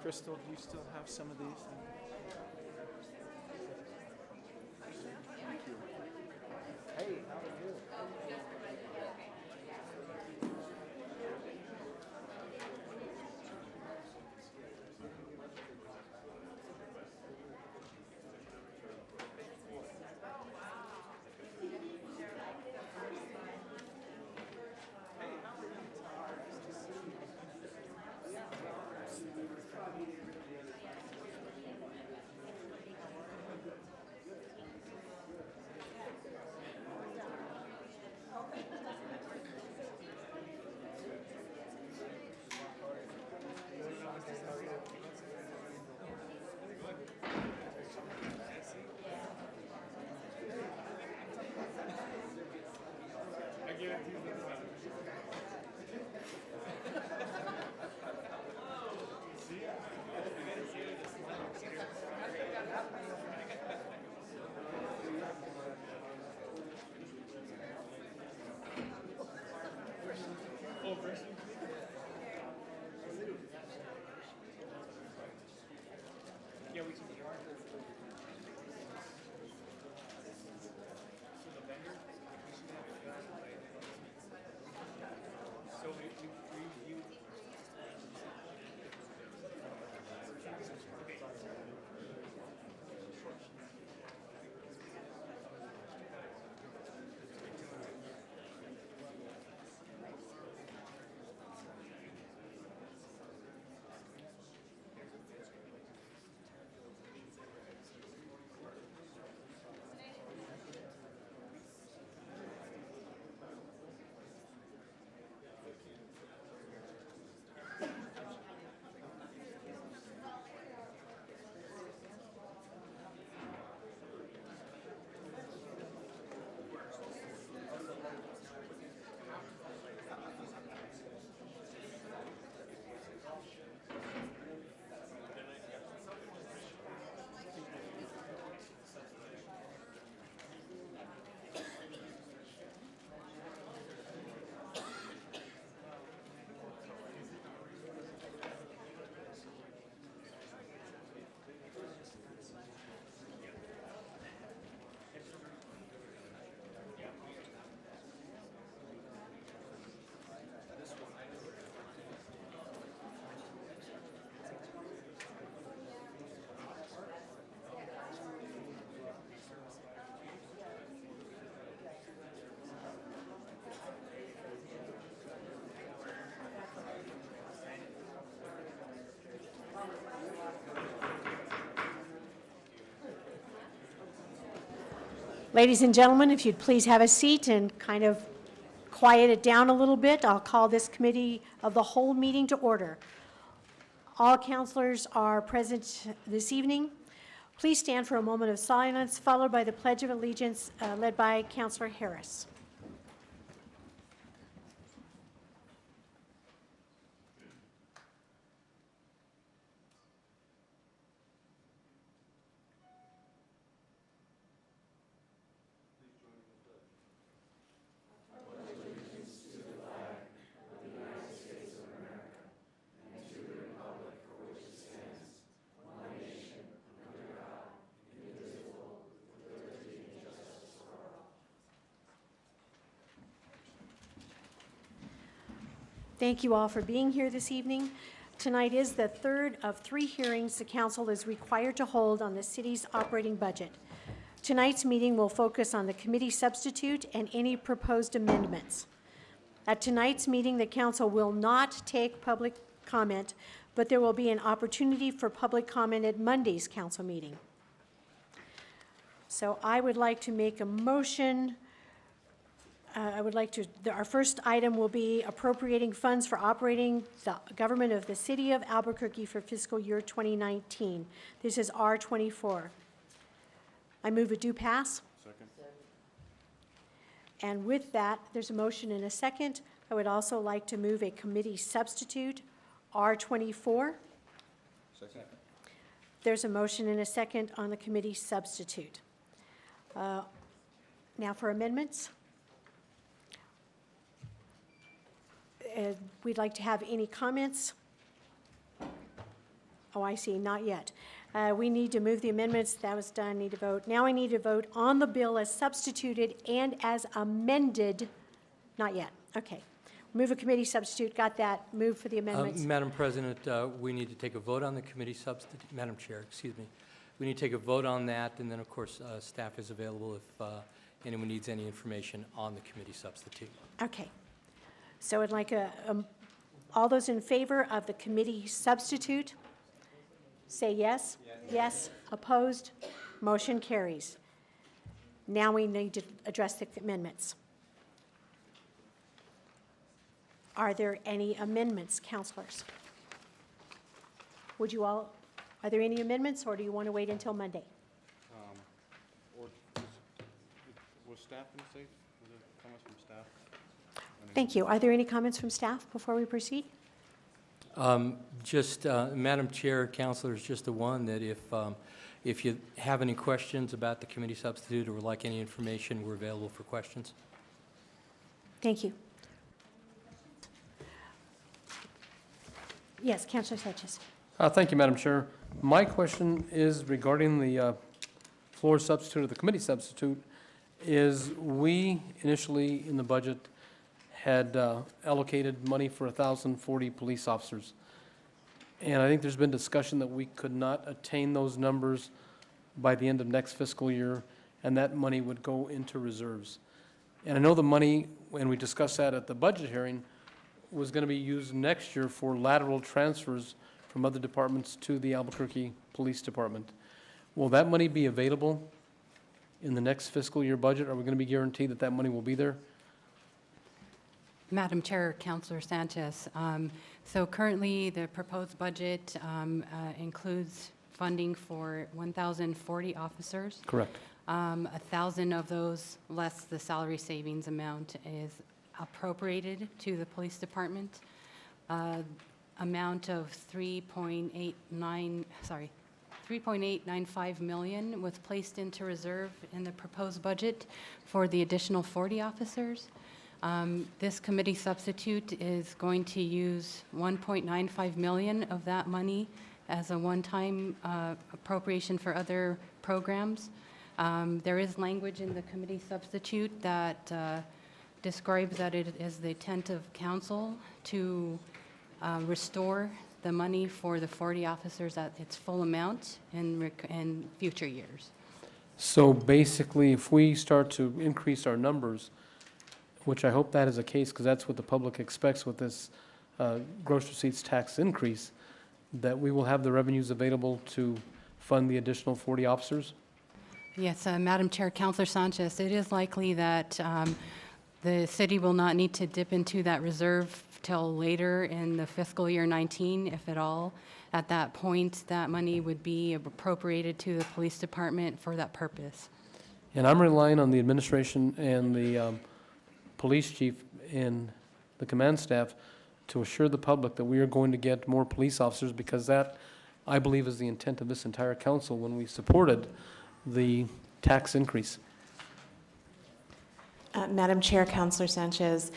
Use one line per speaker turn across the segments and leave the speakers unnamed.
Crystal, do you still have some of these? Thank you. Hey, how are you? Yeah, we can. So we reviewed.
Ladies and gentlemen, if you'd please have a seat and kind of quiet it down a little bit, I'll call this committee of the whole meeting to order. All councilors are present this evening. Please stand for a moment of silence, followed by the Pledge of Allegiance led by Councilor Harris. Thank you all for being here this evening. Tonight is the third of 3 hearings the council is required to hold on the city's operating budget. Tonight's meeting will focus on the committee substitute and any proposed amendments. At tonight's meeting, the council will not take public comment, but there will be an opportunity for public comment at Monday's council meeting. So I would like to make a motion. Our first item will be appropriating funds for operating the government of the city of Albuquerque for fiscal year 2019. This is R24. I move it do pass.
Second.
And with that, there's a motion and a second. I would also like to move a committee substitute, R24.
Second.
There's a motion and a second on the committee substitute. Now for amendments. We'd like to have any comments. Oh, I see, not yet. We need to move the amendments. That was done, need to vote. Now I need to vote on the bill as substituted and as amended. Not yet, okay. Move a committee substitute, got that. Move for the amendments.
Madam President, we need to take a vote on the committee substitute. Madam Chair, excuse me. We need to take a vote on that, and then, of course, staff is available if anyone needs any information on the committee substitute.
Okay. So I'd like all those in favor of the committee substitute, say yes. Yes. Opposed? Motion carries. Now we need to address the amendments. Are there any amendments, councilors? Would you all, are there any amendments, or do you want to wait until Monday?
Was staff going to say? Was there comments from staff?
Thank you. Are there any comments from staff before we proceed?
Madam Chair, councilors, just the one that if you have any questions about the committee substitute or would like any information, we're available for questions.
Thank you. Yes, Councilor Sanchez.
Thank you, Madam Chair. My question is regarding the floor substitute or the committee substitute. Is we initially in the budget had allocated money for 1,040 police officers. And I think there's been discussion that we could not attain those numbers by the end of next fiscal year, and that money would go into reserves. And I know the money, when we discussed that at the budget hearing, was going to be used next year for lateral transfers from other departments to the Albuquerque Police Department. Will that money be available in the next fiscal year budget? Are we going to be guaranteed that that money will be there?
Madam Chair, Councilor Sanchez. So currently, the proposed budget includes funding for 1,040 officers.
Correct.
1,000 of those, less the salary savings amount, is appropriated to the police department. Amount of 3.895 million was placed into reserve in the proposed budget for the additional 40 officers. This committee substitute is going to use 1.95 million of that money as a one-time appropriation for other programs. There is language in the committee substitute that describes that it is the intent of council to restore the money for the 40 officers at its full amount in future years.
So basically, if we start to increase our numbers, which I hope that is the case, because that's what the public expects with this gross receipts tax increase, that we will have the revenues available to fund the additional 40 officers?
Yes, Madam Chair, Councilor Sanchez, it is likely that the city will not need to dip into that reserve till later in the fiscal year 19, if at all. At that point, that money would be appropriated to the police department for that purpose.
And I'm relying on the administration and the police chief and the command staff to assure the public that we are going to get more police officers, because that, I believe, is the intent of this entire council when we supported the tax increase.
Madam Chair, Councilor Sanchez,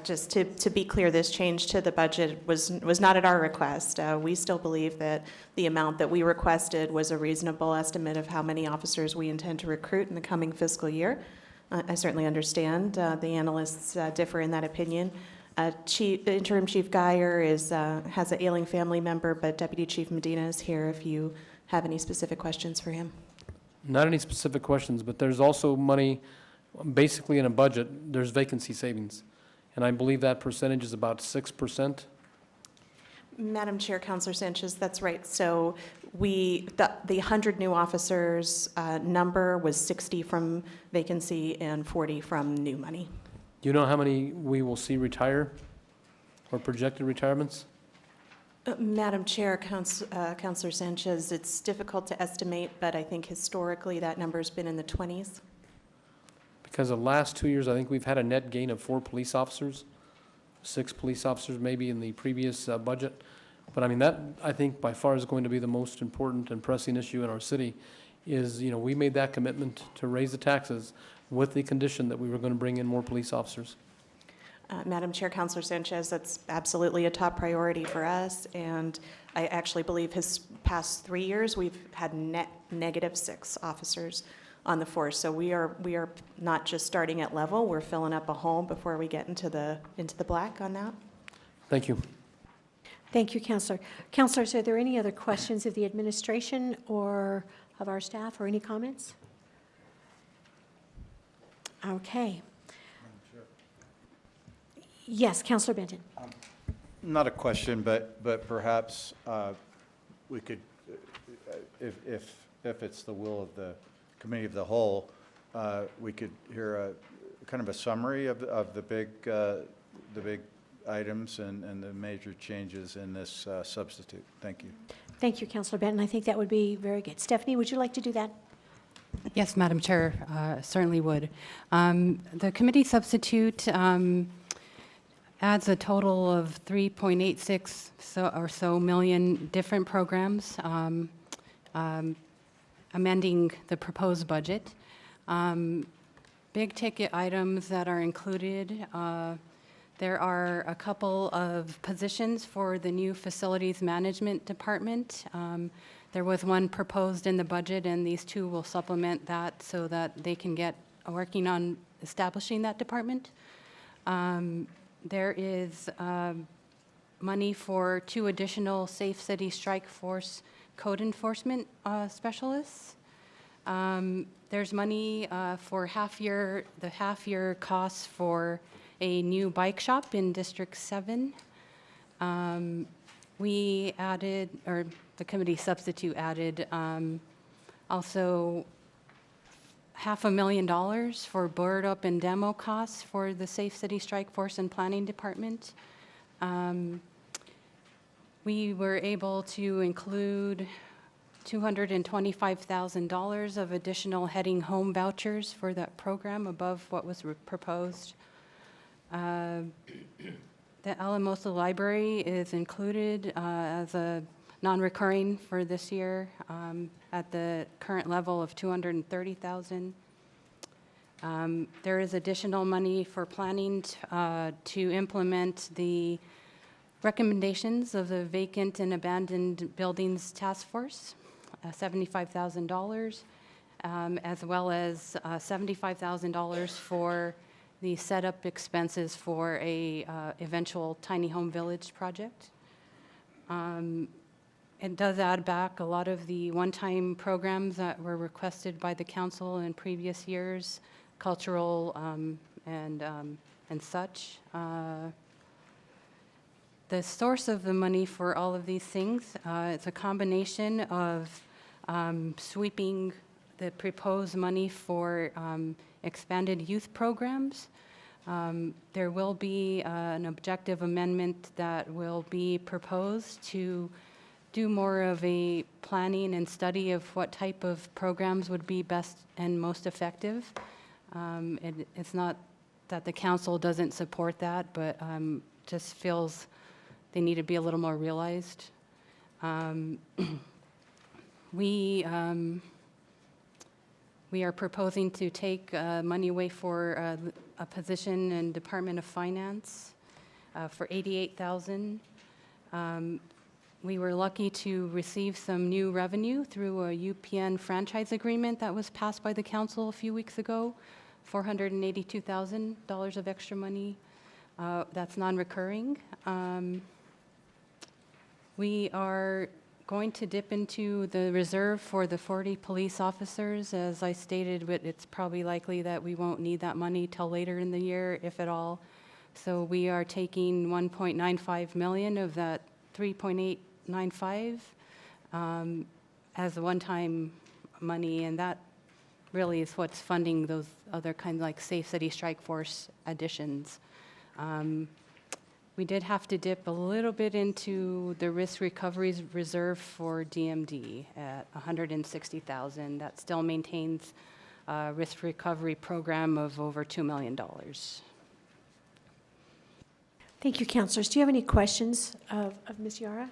just to be clear, this change to the budget was not at our request. We still believe that the amount that we requested was a reasonable estimate of how many officers we intend to recruit in the coming fiscal year. I certainly understand the analysts differ in that opinion. Interim Chief Geyer has an ailing family member, but Deputy Chief Medina is here if you have any specific questions for him.
Not any specific questions, but there's also money, basically in a budget, there's vacancy savings. And I believe that percentage is about 6%.
Madam Chair, Councilor Sanchez, that's right. So the 100 new officers number was 60 from vacancy and 40 from new money.
Do you know how many we will see retire or projected retirements?
Madam Chair, Councilor Sanchez, it's difficult to estimate, but I think historically that number's been in the 20s.
Because the last 2 years, I think we've had a net gain of 4 police officers, 6 police officers maybe in the previous budget. But I mean, that I think by far is going to be the most important and pressing issue in our city is, you know, we made that commitment to raise the taxes with the condition that we were going to bring in more police officers.
Madam Chair, Counselor Sanchez, that's absolutely a top priority for us, and I actually believe his past 3 years, we've had net -6 officers on the force. So we are not just starting at level, we're filling up a hole before we get into the black on that.
Thank you.
Thank you, Counselor. Counselors, are there any other questions of the administration or of our staff, or any comments? Okay. Yes, Counselor Benton.
Not a question, but perhaps we could, if it's the will of the Committee of the Whole, we could hear a kind of a summary of the big items and the major changes in this substitute. Thank you.
Thank you, Counselor Benton. I think that would be very good. Stephanie, would you like to do that?
Yes, Madam Chair, certainly would. The committee substitute adds a total of 3.86 million different programs, amending the proposed budget. Big ticket items that are included, there are a couple of positions for the new facilities management department. There was one proposed in the budget, and these two will supplement that so that they can get working on establishing that department. There is money for 2 additional Safe City Strike Force code enforcement specialists. There's money for the half-year costs for a new bike shop in District 7. We added, or the committee substitute added, also $500,000 for board up and demo costs for the Safe City Strike Force and Planning Department. We were able to include $225,000 of additional heading home vouchers for that program above what was proposed. The Alamosa Library is included as a non-recurring for this year at the current level of $230,000. There is additional money for planning to implement the recommendations of the Vacant and Abandoned Buildings Task Force, $75,000, as well as $75,000 for the setup expenses for a eventual tiny home village project. It does add back a lot of the one-time programs that were requested by the council in previous years, cultural and such. The source of the money for all of these things, it's a combination of sweeping the proposed money for expanded youth programs. There will be an objective amendment that will be proposed to do more of a planning and study of what type of programs would be best and most effective. It's not that the council doesn't support that, but just feels they need to be a little more realized. We are proposing to take money away for a position in Department of Finance for $88,000. We were lucky to receive some new revenue through a UPN franchise agreement that was passed by the council a few weeks ago, $482,000 of extra money. That's non-recurring. We are going to dip into the reserve for the 40 police officers. As I stated, but it's probably likely that we won't need that money till later in the year, if at all. So we are taking $1.95 million of that $3.895 as a one-time money, and that really is what's funding those other kind of like Safe City Strike Force additions. We did have to dip a little bit into the risk recoveries reserve for DMD at $160,000. That still maintains a risk recovery program of over $2 million.
Thank you, councilors. Do you have any questions of Ms. Yara?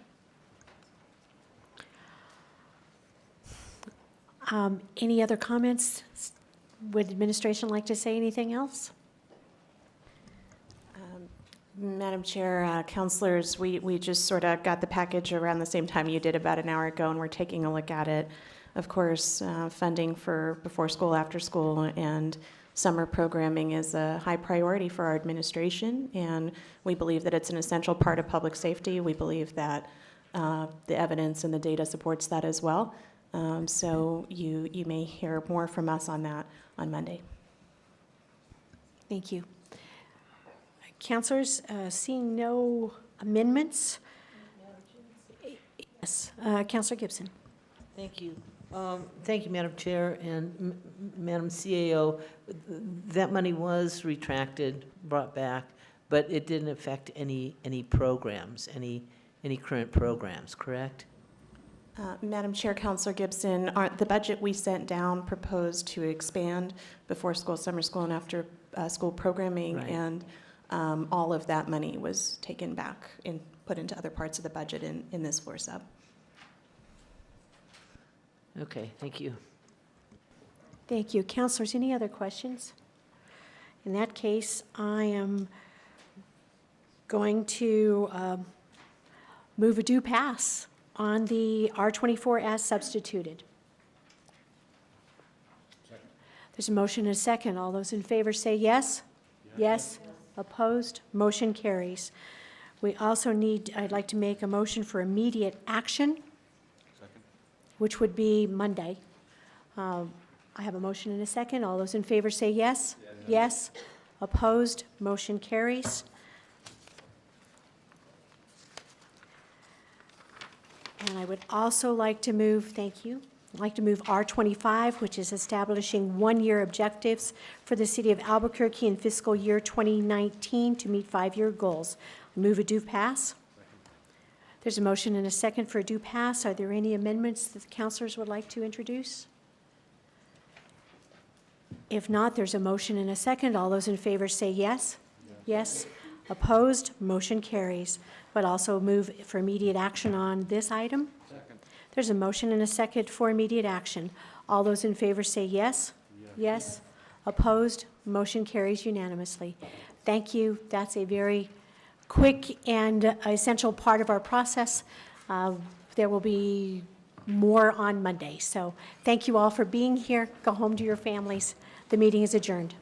Any other comments? Would administration like to say anything else?
Madam Chair, counselors, we just sort of got the package around the same time you did about an hour ago, and we're taking a look at it. Of course, funding for before school, after school, and summer programming is a high priority for our administration, and we believe that it's an essential part of public safety. We believe that the evidence and the data supports that as well. So you may hear more from us on that on Monday.
Thank you. Councilors, seeing no amendments? Yes, Councilor Gibson.
Thank you. Thank you, Madam Chair and Madam CAO. That money was retracted, brought back, but it didn't affect any programs, any current programs, correct?
Madam Chair, Councilor Gibson, the budget we sent down proposed to expand before school, summer school, and after school programming,
Right.
and all of that money was taken back and put into other parts of the budget in this floor sub.
Okay, thank you.
Thank you. Councilors, any other questions? In that case, I am going to move a due pass on the R24 as substituted. There's a motion and a second. All those in favor say yes? Yes. Opposed? Motion carries. We also need, I'd like to make a motion for immediate action, which would be Monday. I have a motion and a second. All those in favor say yes? Yes. Opposed? Motion carries. And I would also like to move, thank you, I'd like to move R25, which is establishing one-year objectives for the city of Albuquerque in fiscal year 2019 to meet five-year goals. Move a due pass. There's a motion and a second for a due pass. Are there any amendments that the councilors would like to introduce? If not, there's a motion and a second. All those in favor say yes. Yes. Opposed? Motion carries. But also move for immediate action on this item.
Second.
There's a motion and a second for immediate action. All those in favor say yes. Yes. Opposed? Motion carries unanimously. Thank you. That's a very quick and essential part of our process. There will be more on Monday. So thank you all for being here. Go home to your families. The meeting is adjourned.